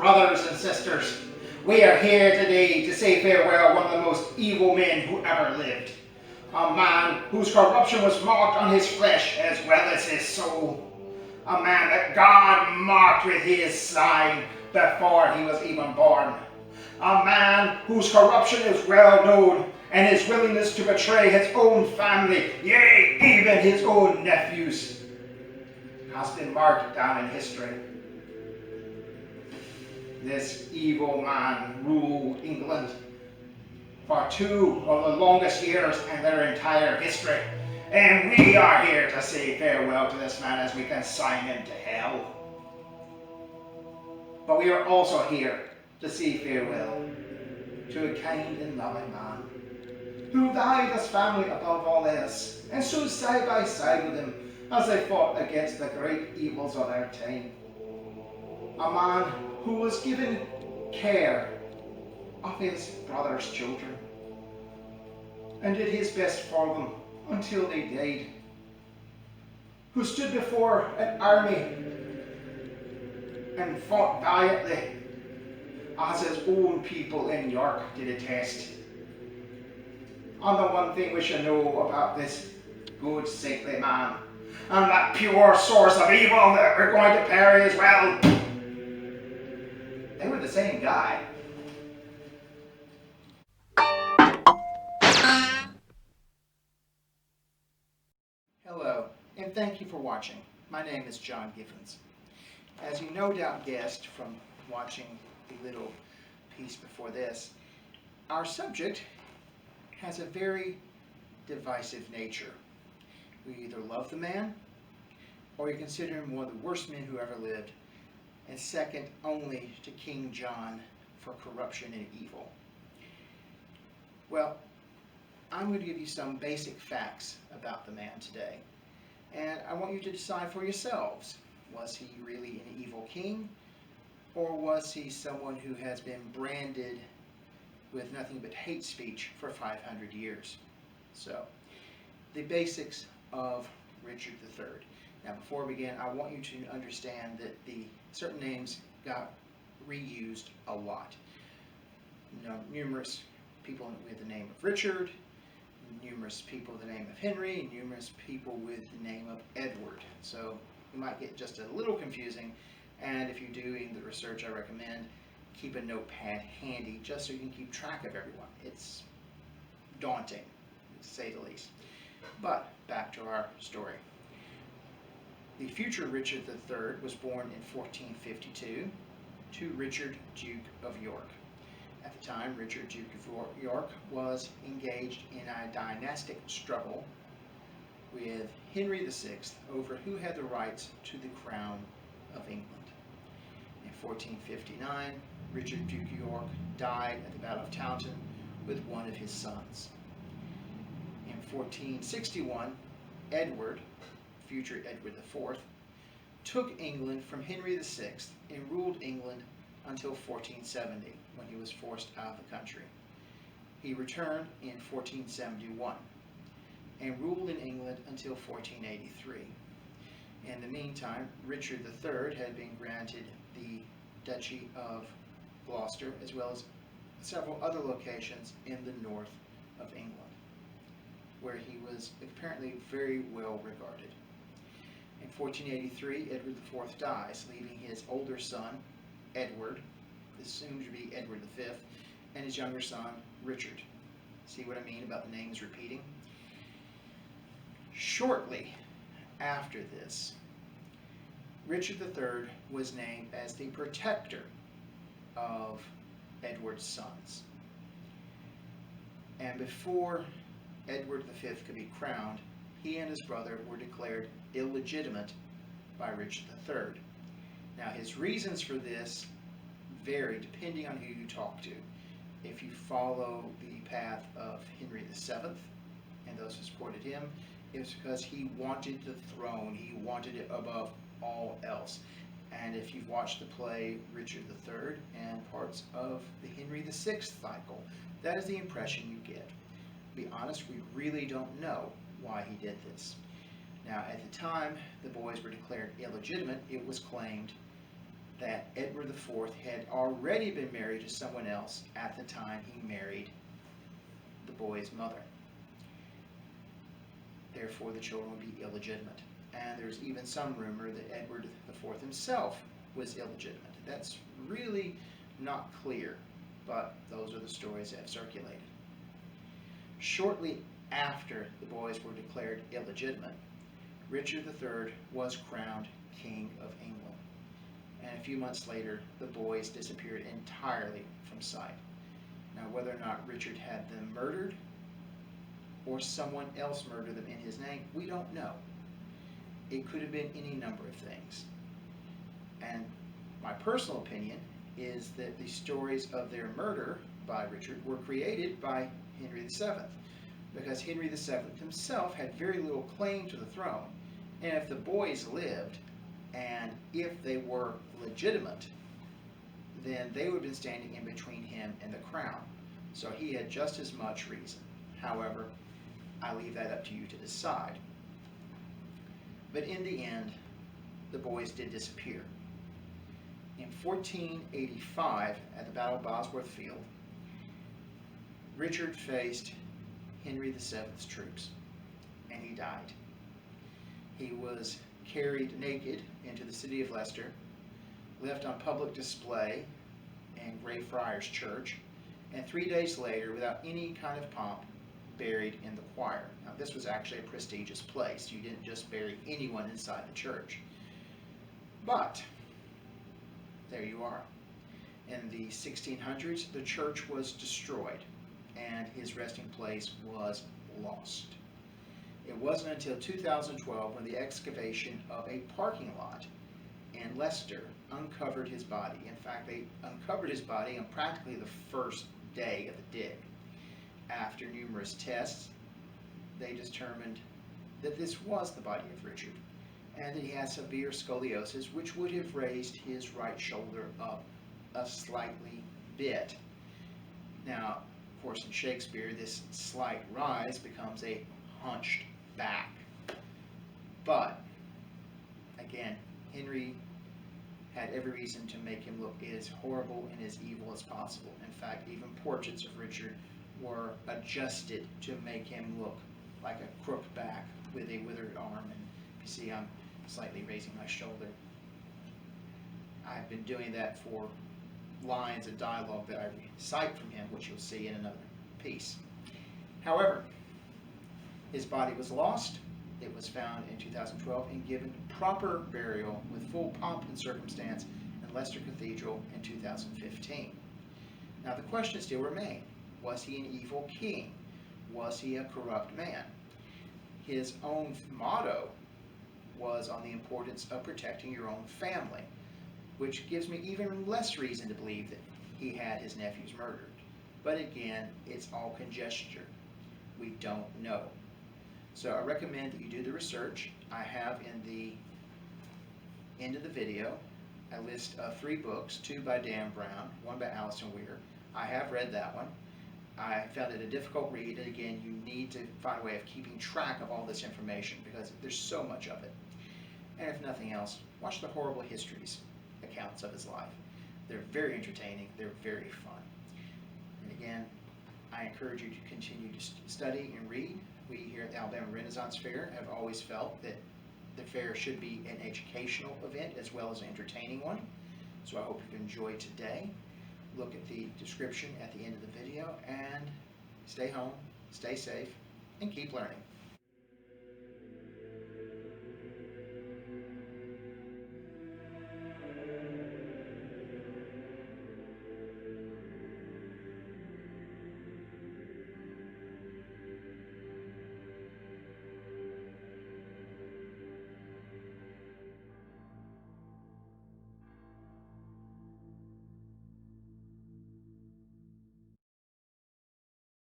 brothers and sisters, we are here today to say farewell to one of the most evil men who ever lived. A man whose corruption was marked on his flesh as well as his soul. A man that God marked with his sign before he was even born. A man whose corruption is well known, and his willingness to betray his own family, yea, even his own nephews, has been marked down in history. This evil man ruled England for 2 of the longest years in their entire history. And we are here to say farewell to this man as we consign him to hell. But we are also here to say farewell to a kind and loving man who died as family above all else and stood side by side with him as they fought against the great evils of their time. A man who was given care of his brother's children and did his best for them until they died, who stood before an army and fought valiantly as his own people in York did attest. And the one thing we should know about this good saintly man, and that pure source of evil that we're going to parry as well, they were the same guy. Hello, and thank you for watching. My name is John Giffens. As you no doubt guessed from watching the little piece before this, our subject has a very divisive nature. We either love the man, or you consider him one of the worst men who ever lived, and second only to King John for corruption and evil. Well, I'm going to give you some basic facts about the man today, and I want you to decide for yourselves, was he really an evil king, or was he someone who has been branded with nothing but hate speech for 500 years? So, the basics of Richard III. Now, before we begin, I want you to understand that the certain names got reused a lot. Numerous people with the name of Richard, numerous people with the name of Henry, and numerous people with the name of Edward. So it might get just a little confusing, and if you're doing the research, I recommend keep a notepad handy just so you can keep track of everyone. It's daunting, to say the least. But back to our story. The future Richard III was born in 1452 to Richard, Duke of York. At the time, Richard, Duke of York, was engaged in a dynastic struggle with Henry VI over who had the rights to the crown of England. In 1459, Richard, Duke of York, died at the Battle of Taunton with one of his sons. In 1461, Edward, future Edward IV, took England from Henry VI and ruled England until 1470, when he was forced out of the country. He returned in 1471 and ruled in England until 1483. In the meantime, Richard III had been granted the Duchy of Gloucester, as well as several other locations in the north of England, where he was apparently very well regarded. In 1483, Edward IV dies, leaving his older son, Edward, the soon-to-be Edward V, and his younger son, Richard. See what I mean about the names repeating? Shortly after this, Richard III was named as the protector of Edward's sons. And before Edward V could be crowned, he and his brother were declared illegitimate by Richard III. Now, his reasons for this vary depending on who you talk to. If you follow the path of Henry VII and those who supported him, it was because he wanted the throne. He wanted it above all else. And if you've watched the play Richard III and parts of the Henry VI cycle, that is the impression you get. To be honest, we really don't know why he did this. Now, at the time the boys were declared illegitimate, it was claimed that Edward IV had already been married to someone else at the time he married the boy's mother. Therefore, the children would be illegitimate. And there's even some rumor that Edward IV himself was illegitimate. That's really not clear, but those are the stories that have circulated. Shortly after the boys were declared illegitimate, Richard III was crowned King of England. And a few months later, the boys disappeared entirely from sight. Now, whether or not Richard had them murdered or someone else murdered them in his name, we don't know. It could have been any number of things. And my personal opinion is that the stories of their murder by Richard were created by Henry VII, because Henry VII himself had very little claim to the throne. And if the boys lived, and if they were legitimate, then they would have been standing in between him and the crown. So he had just as much reason. However, I leave that up to you to decide. But in the end, the boys did disappear. In 1485, at the Battle of Bosworth Field, Richard faced Henry VII's troops, and he died. He was carried naked into the city of Leicester, left on public display in Greyfriars Church, and 3 days later, without any kind of pomp, buried in the choir. Now, this was actually a prestigious place. You didn't just bury anyone inside the church. But there you are. In the 1600s, the church was destroyed, and his resting place was lost. It wasn't until 2012 when the excavation of a parking lot in Leicester uncovered his body. In fact, they uncovered his body on practically the first day of the dig. After numerous tests, they determined that this was the body of Richard, and that he had severe scoliosis, which would have raised his right shoulder up a slightly bit. Now, of course, in Shakespeare, this slight rise becomes a hunched back. But, again, Henry had every reason to make him look as horrible and as evil as possible. In fact, even portraits of Richard were adjusted to make him look like a crooked back with a withered arm. And you see, I'm slightly raising my shoulder. I've been doing that for lines of dialogue that I recite from him, which you'll see in another piece. However, his body was lost. It was found in 2012 and given proper burial with full pomp and circumstance in Leicester Cathedral in 2015. Now the questions still remain. Was he an evil king? Was he a corrupt man? His own motto was on the importance of protecting your own family, which gives me even less reason to believe that he had his nephews murdered. But again, it's all conjecture. We don't know. So I recommend that you do the research. I have in the end of the video a list of 3 books, 2 by Dan Brown, 1 by Alison Weir. I have read that one. I found it a difficult read, and again, you need to find a way of keeping track of all this information because there's so much of it. And if nothing else, watch the Horrible Histories accounts of his life. They're very entertaining, they're very fun. And again, I encourage you to continue to study and read. We here at the Alabama Renaissance Fair have always felt that the fair should be an educational event as well as an entertaining one. So I hope you've enjoyed today. Look at the description at the end of the video and stay home, stay safe, and keep learning.